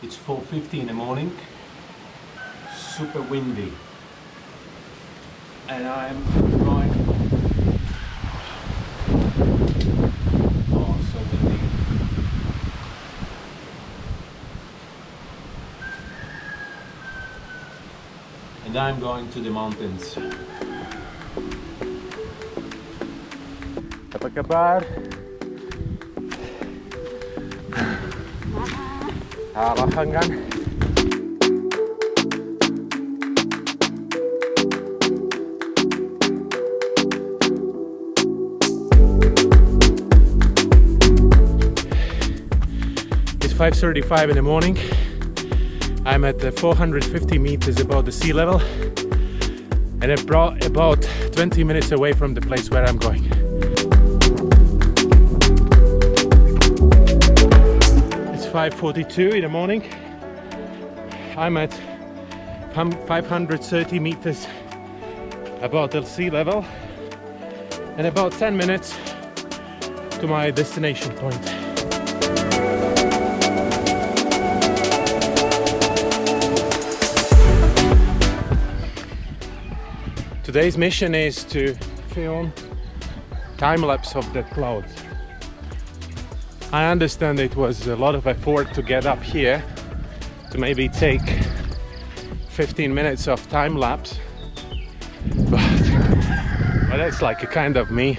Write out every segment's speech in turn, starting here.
It's 4:50 in the morning, super windy, and I'm going. Oh, so windy. And I'm going to the mountains. Apa kabar? Arahan kan? It's 5:35 in the morning. I'm at 450 meters above the sea level, and about 20 minutes away from the place where I'm going. It's 5:42 in the morning. I'm at 530 meters above the sea level, and about 10 minutes to my destination point. Today's mission is to film time-lapse of the clouds. I understand it was a lot of effort to get up here to maybe take 15 minutes of time-lapse, but that's like a kind of me.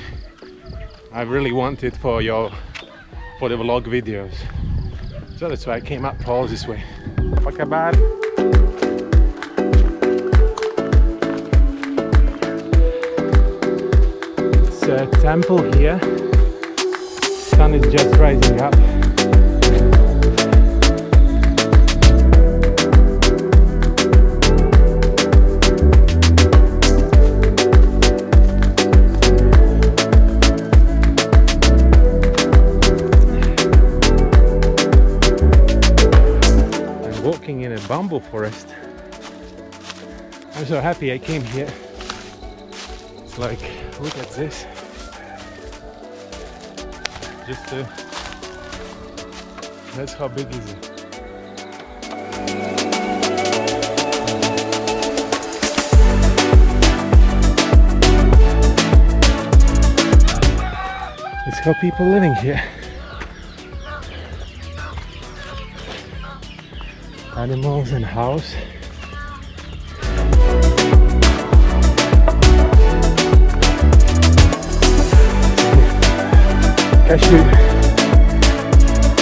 I really want it for the vlog videos, so that's why I came up all this way. Apa kabar? A temple here. Sun is just rising up. I'm walking in a bamboo forest. I'm so happy I came here. It's like, look at this. That's how big is it. It's how people living here. Animals and house.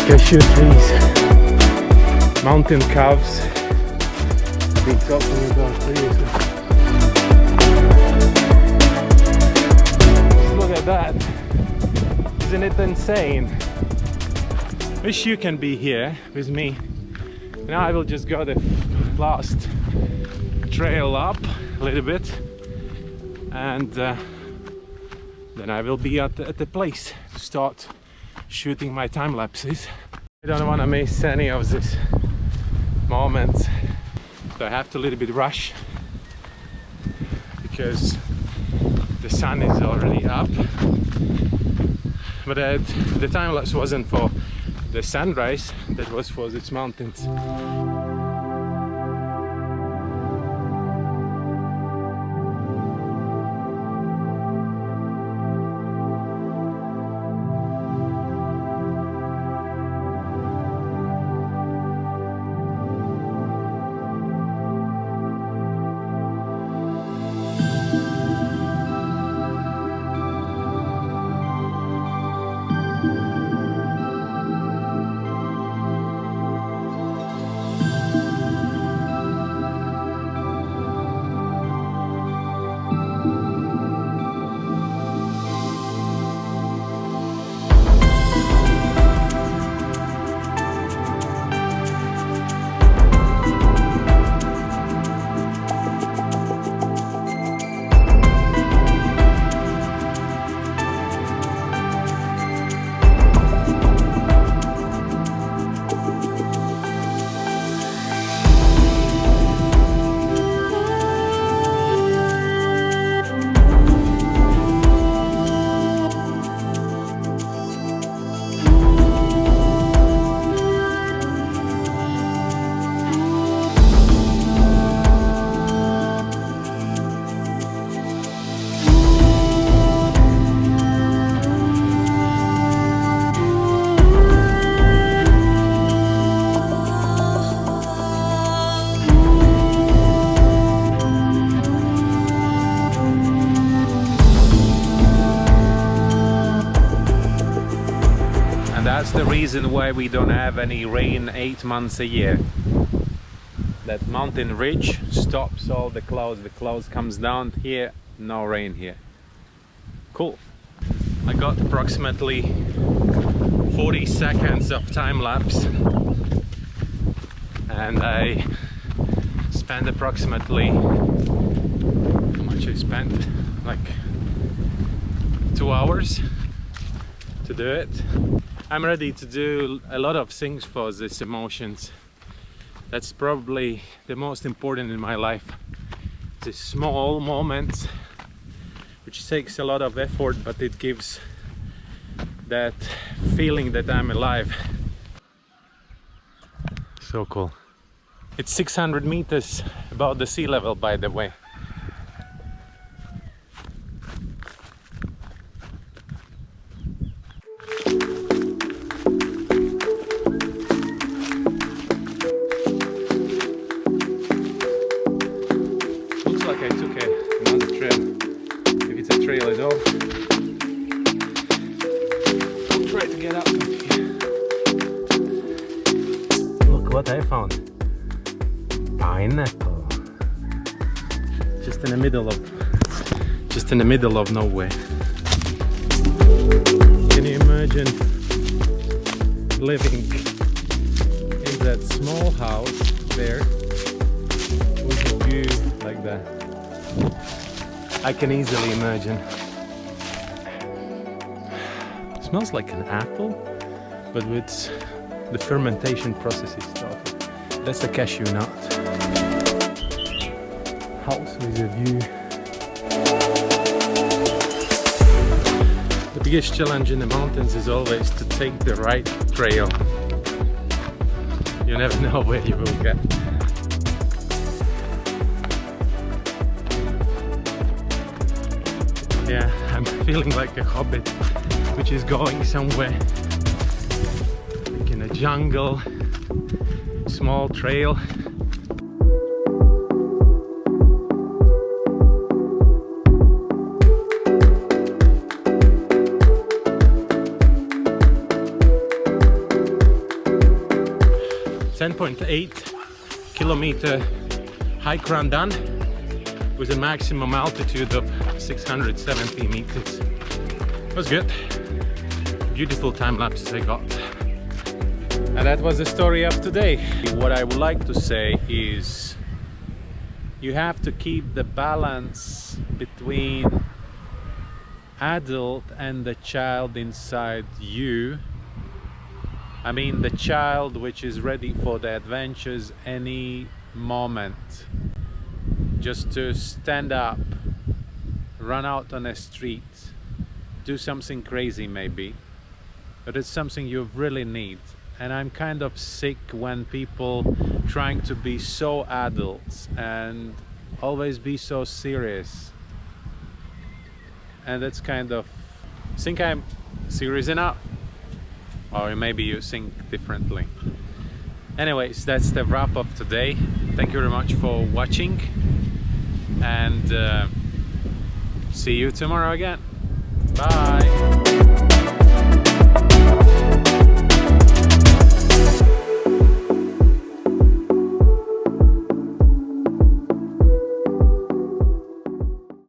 Cashew trees, mountain calves. I've been talking about previously. Just look at that. Isn't it insane? Wish you can be here with me. Now I will just go the last trail up a little bit, and then I will be at the place to start shooting my time lapses. I don't want to miss any of this moments, so I have to a little bit rush because the sun is already up. But the time lapse wasn't for the sunrise, that was for these mountains. And that's the reason why we don't have any rain 8 months a year. That mountain ridge stops all the clouds comes down here, no rain here. Cool. I got approximately 40 seconds of time lapse, and I spent approximately, how much I spent? Like 2 hours to do it. I'm ready to do a lot of things for these emotions. That's probably the most important in my life. These small moments, which takes a lot of effort, but it gives that feeling that I'm alive. So cool. It's 600 meters above the sea level, by the way. Looks like I took another trail, if it's a trail at all. I'll try to get up here. Look what I found. Pineapple. Just in the middle of nowhere. Can you imagine living in that small house there with a view like that? I can easily imagine. It smells like an apple, but with the fermentation process is started. That's the cashew nut. House with a view. The biggest challenge in the mountains is always to take the right trail. You never know where you will get. Yeah, I'm feeling like a hobbit, which is going somewhere. Like in a jungle, small trail. .8 kilometer hike run done with a maximum altitude of 670 meters. It was good. Beautiful time lapses I got. And that was the story of today. What I would like to say is you have to keep the balance between adult and the child inside you. I mean the child which is ready for the adventures any moment. Just to stand up, run out on a street, do something crazy maybe, but it's something you really need. And I'm kind of sick when people trying to be so adults and always be so serious. And that's kind of, think I'm serious enough? Or maybe you think differently. Anyways, that's the wrap up today. Thank you very much for watching, and see you tomorrow again. Bye.